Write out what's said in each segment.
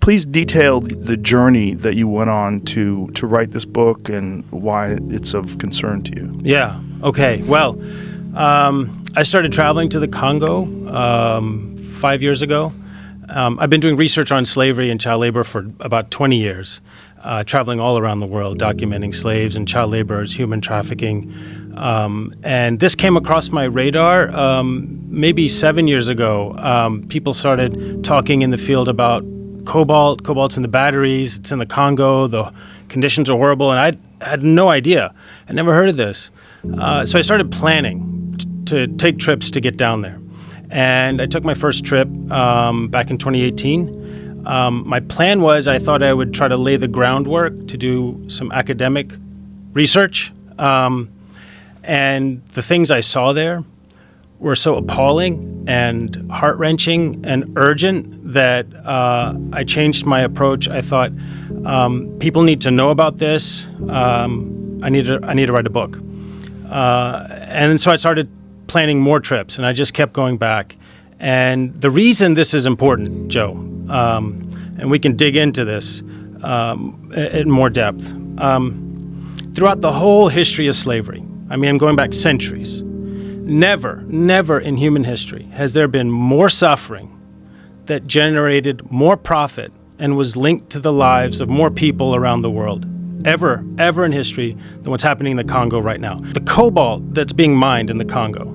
Please detail the journey that you went on to write this book and why it's of concern to you. Yeah. Okay. Well, I started traveling to the Congo 5 years ago. I've been doing research on slavery and child labor for about 20 years, traveling all around the world, documenting slaves and child laborers, human trafficking. And this came across my radar maybe 7 years ago. People started talking in the field about cobalt. Cobalt's in the batteries. It's in the Congo. The conditions are horrible. And I had no idea. I never heard of this. So I started planning to take trips to get down there. And I took my first trip back in 2018. My plan was I thought I would try to lay the groundwork to do some academic research. And the things I saw there were so appalling and heart-wrenching and urgent that I changed my approach. I thought, people need to know about this. I need to write a book. And so I started planning more trips, and I just kept going back. And the reason this is important, Joe, and we can dig into this in more depth, throughout the whole history of slavery, I mean, I'm going back centuries, never in human history has there been more suffering that generated more profit and was linked to the lives of more people around the world, ever in history, than what's happening in the Congo right now. The cobalt that's being mined in the Congo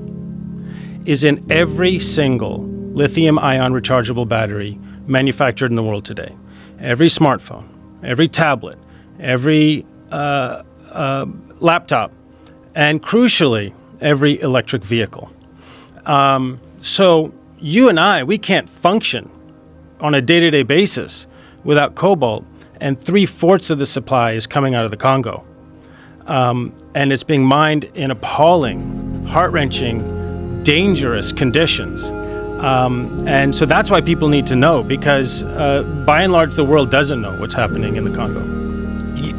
is in every single lithium-ion rechargeable battery manufactured in the world today. Every smartphone, every tablet, every laptop, and crucially, every electric vehicle. So you and I, we can't function on a day-to-day basis without cobalt, and 3/4 of the supply is coming out of the Congo. And it's being mined in appalling, heart-wrenching, dangerous conditions. And so that's why people need to know, because by and large, the world doesn't know what's happening in the Congo.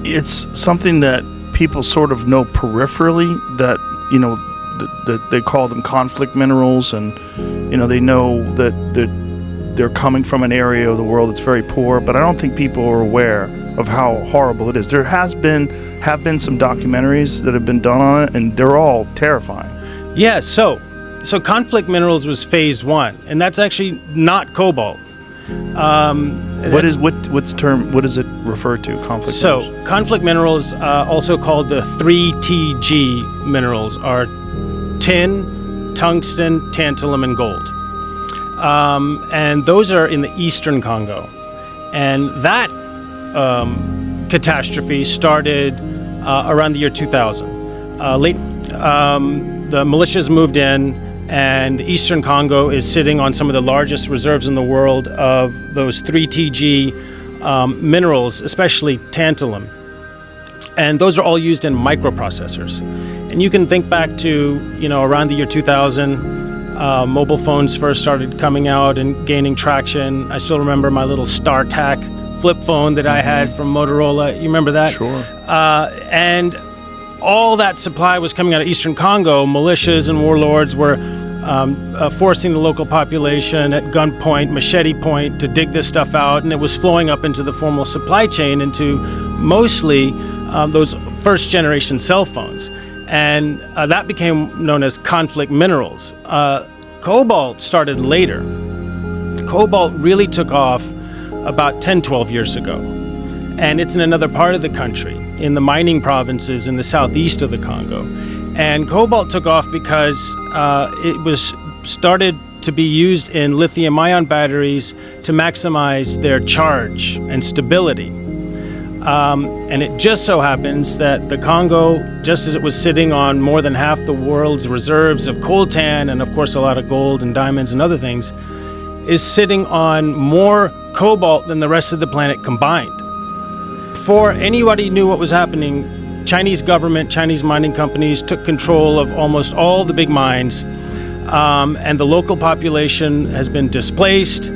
It's something that people sort of know peripherally, that, you know, that they call them conflict minerals, and, you know, they know that they're coming from an area of the world that's very poor, but I don't think people are aware of how horrible it is. There have been some documentaries that have been done on it, and they're all terrifying. Yeah, so conflict minerals was phase one, and that's actually not cobalt. What does it refer to? Conflict minerals? So conflict minerals, also called the 3TG minerals, are tin, tungsten, tantalum, and gold. And those are in the eastern Congo. And that catastrophe started around the year 2000. The militias moved in, and the eastern Congo is sitting on some of the largest reserves in the world of those 3TG minerals, especially tantalum. And those are all used in microprocessors. And you can think back to, you know, around the year 2000, mobile phones first started coming out and gaining traction. I still remember my little StarTAC flip phone that I had from Motorola. You remember that? Sure. And all that supply was coming out of eastern Congo. Militias and warlords were forcing the local population at gunpoint, machete point, to dig this stuff out, and it was flowing up into the formal supply chain, into mostly those first generation cell phones. And that became known as conflict minerals. Cobalt started later. Cobalt really took off about 10, 12 years ago. And it's in another part of the country, in the mining provinces in the southeast of the Congo. And cobalt took off because it was started to be used in lithium-ion batteries to maximize their charge and stability. And it just so happens that the Congo, just as it was sitting on more than half the world's reserves of coltan, and of course a lot of gold and diamonds and other things, is sitting on more cobalt than the rest of the planet combined. Before anybody knew what was happening, Chinese government, Chinese mining companies took control of almost all the big mines, and the local population has been displaced,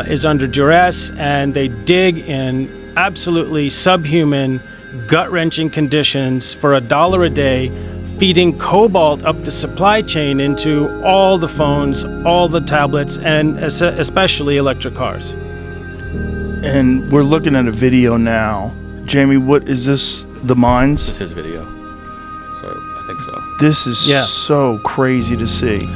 is under duress, and they dig in absolutely subhuman, gut-wrenching conditions for $1 a day, feeding cobalt up the supply chain into all the phones, all the tablets, and especially electric cars. And we're looking at a video now. Jamie, what is this? The mines? This is video. So I think so. This is so crazy to see.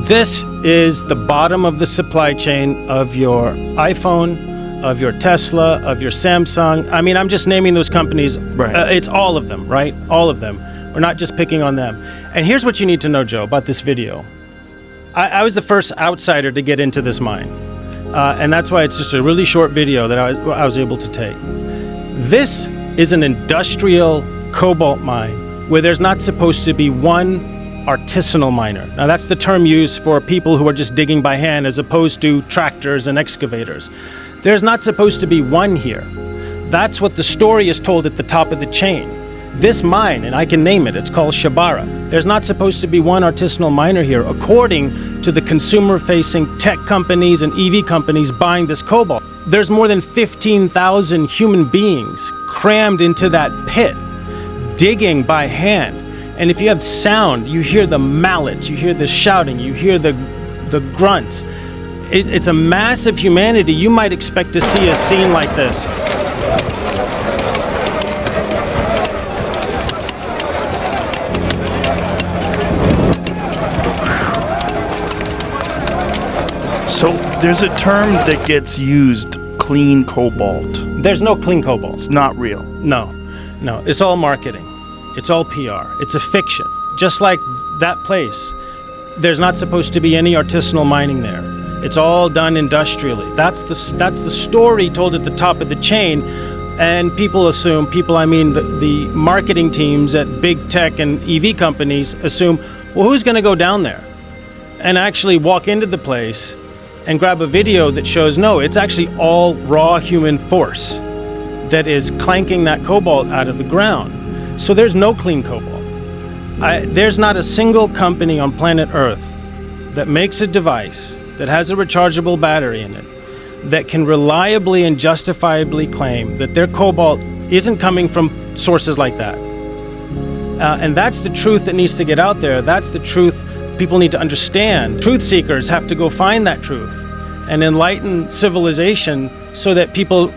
This is the bottom of the supply chain of your iPhone, of your Tesla, of your Samsung. I mean, I'm just naming those companies. Right. It's all of them, right? All of them. We're not just picking on them. And here's what you need to know, Joe, about this video. I was the first outsider to get into this mine. And that's why it's just a really short video that I was able to take. This is an industrial cobalt mine where there's not supposed to be one artisanal miner. Now that's the term used for people who are just digging by hand as opposed to tractors and excavators. There's not supposed to be one here. That's what the story is told at the top of the chain. This mine, and I can name it, it's called Shabara. There's not supposed to be one artisanal miner here, according to the consumer-facing tech companies and EV companies buying this cobalt. There's more than 15,000 human beings crammed into that pit, digging by hand. And if you have sound, you hear the mallets, you hear the shouting, you hear the grunts. It's a massive humanity. You might expect to see a scene like this. So there's a term that gets used, clean cobalt. There's no clean cobalt. It's not real. No. It's all marketing. It's all PR. It's a fiction. Just like that place, there's not supposed to be any artisanal mining there. It's all done industrially. That's the story told at the top of the chain. And people assume, the marketing teams at big tech and EV companies assume, well, who's going to go down there and actually walk into the place and grab a video that shows, no, it's actually all raw human force that is clanking that cobalt out of the ground. So there's no clean cobalt. There's not a single company on planet Earth that makes a device that has a rechargeable battery in it that can reliably and justifiably claim that their cobalt isn't coming from sources like that. And that's the truth that needs to get out there. That's the truth people need to understand. Truth seekers have to go find that truth and enlighten civilization so that people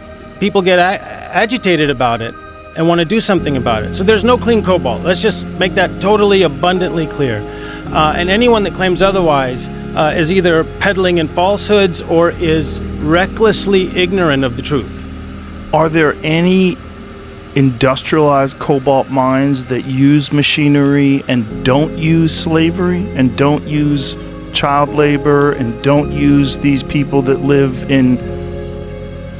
get agitated about it and want to do something about it. So there's no clean cobalt. Let's just make that totally abundantly clear. And anyone that claims otherwise is either peddling in falsehoods or is recklessly ignorant of the truth. Are there any industrialized cobalt mines that use machinery and don't use slavery and don't use child labor and don't use these people that live in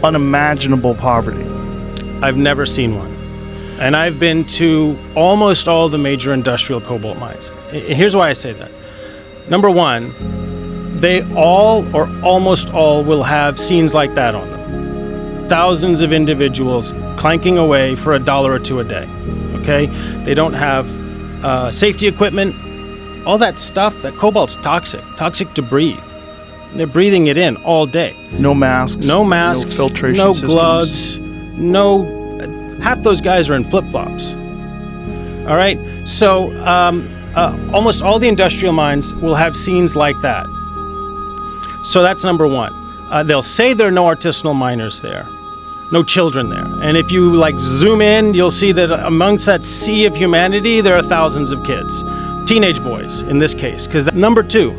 unimaginable poverty? I've never seen one. And I've been to almost all the major industrial cobalt mines. Here's why I say that. Number one, they all or almost all will have scenes like that on them. Thousands of individuals clanking away for $1 or $2 a day, okay? They don't have safety equipment, all that stuff. That cobalt's toxic to breathe. They're breathing it in all day. No masks. No masks, no filtration no systems. gloves, half those guys are in flip-flops. All right, so almost all the industrial mines will have scenes like that. So that's number one. They'll say there are no artisanal miners there, no children there. And if you zoom in, you'll see that amongst that sea of humanity, there are thousands of kids, teenage boys in this case. Because number two,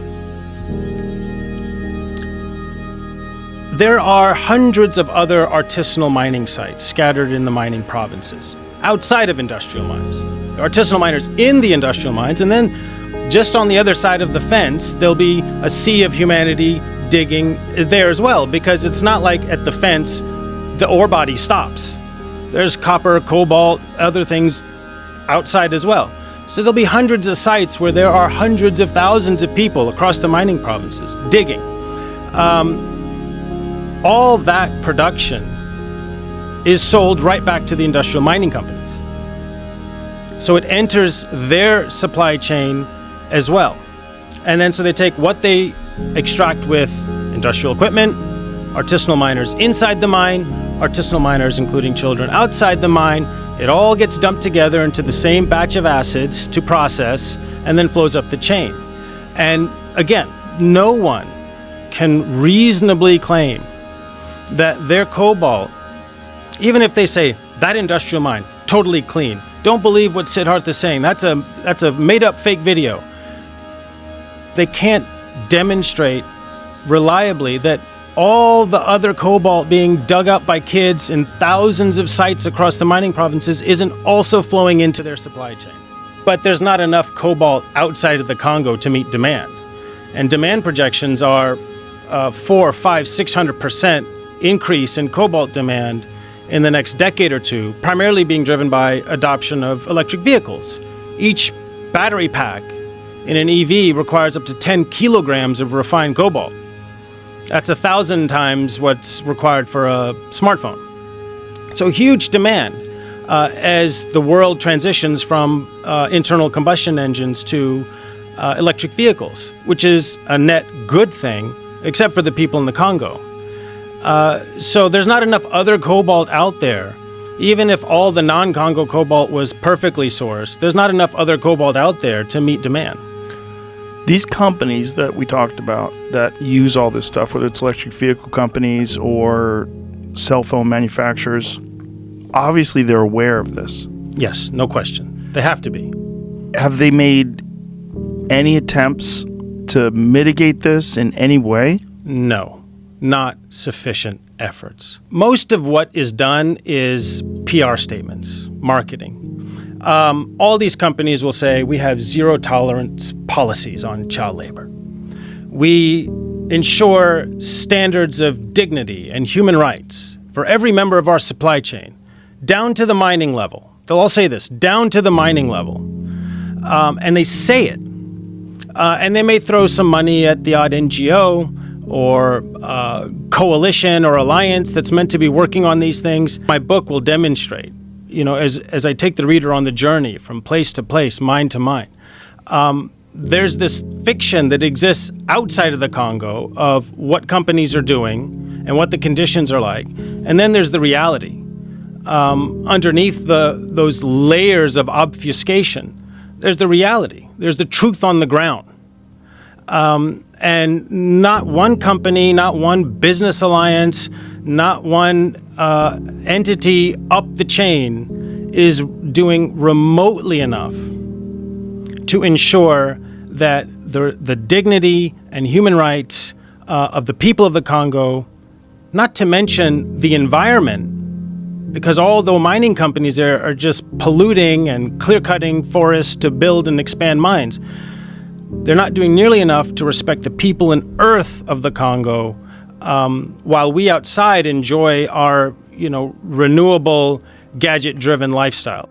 there are hundreds of other artisanal mining sites scattered in the mining provinces outside of industrial mines. There are artisanal miners in the industrial mines, and then just on the other side of the fence, there'll be a sea of humanity digging there as well, because it's not like at the fence the ore body stops. There's copper, cobalt, other things outside as well. So there'll be hundreds of sites where there are hundreds of thousands of people across the mining provinces digging. All that production is sold right back to the industrial mining companies. So it enters their supply chain as well. And then so they take what they extract with industrial equipment, artisanal miners inside the mine, artisanal miners including children outside the mine. It all gets dumped together into the same batch of acids to process and then flows up the chain. And again, no one can reasonably claim that their cobalt, even if they say that industrial mine, totally clean, don't believe what Siddharth is saying, that's a made-up fake video. They can't demonstrate reliably that all the other cobalt being dug up by kids in thousands of sites across the mining provinces isn't also flowing into their supply chain. But there's not enough cobalt outside of the Congo to meet demand. And demand projections are 400, 500, 600% increase in cobalt demand in the next decade or two, primarily being driven by adoption of electric vehicles. Each battery pack in an EV requires up to 10 kilograms of refined cobalt. That's 1,000 times what's required for a smartphone. So huge demand as the world transitions from internal combustion engines to electric vehicles, which is a net good thing, except for the people in the Congo. So there's not enough other cobalt out there. Even if all the non-Congo cobalt was perfectly sourced, there's not enough other cobalt out there to meet demand. These companies that we talked about that use all this stuff, whether it's electric vehicle companies or cell phone manufacturers, obviously they're aware of this. Yes, no question. They have to be. Have they made any attempts to mitigate this in any way? No, not sufficient efforts. Most of what is done is PR statements, marketing. All these companies will say, we have zero tolerance policies on child labor. We ensure standards of dignity and human rights for every member of our supply chain, down to the mining level. They'll all say this, down to the mining level. And they say it. And they may throw some money at the odd NGO or coalition or alliance that's meant to be working on these things. My book will demonstrate, as I take the reader on the journey from place to place, mine to mine, there's this fiction that exists outside of the Congo of what companies are doing and what the conditions are like. And then there's the reality. Underneath those layers of obfuscation, there's the reality. There's the truth on the ground. And not one company, not one business alliance, not one entity up the chain is doing remotely enough to ensure that the dignity and human rights of the people of the Congo, not to mention the environment, because although mining companies are just polluting and clear-cutting forests to build and expand mines, they're not doing nearly enough to respect the people and earth of the Congo, while we outside enjoy our, renewable, gadget-driven lifestyle.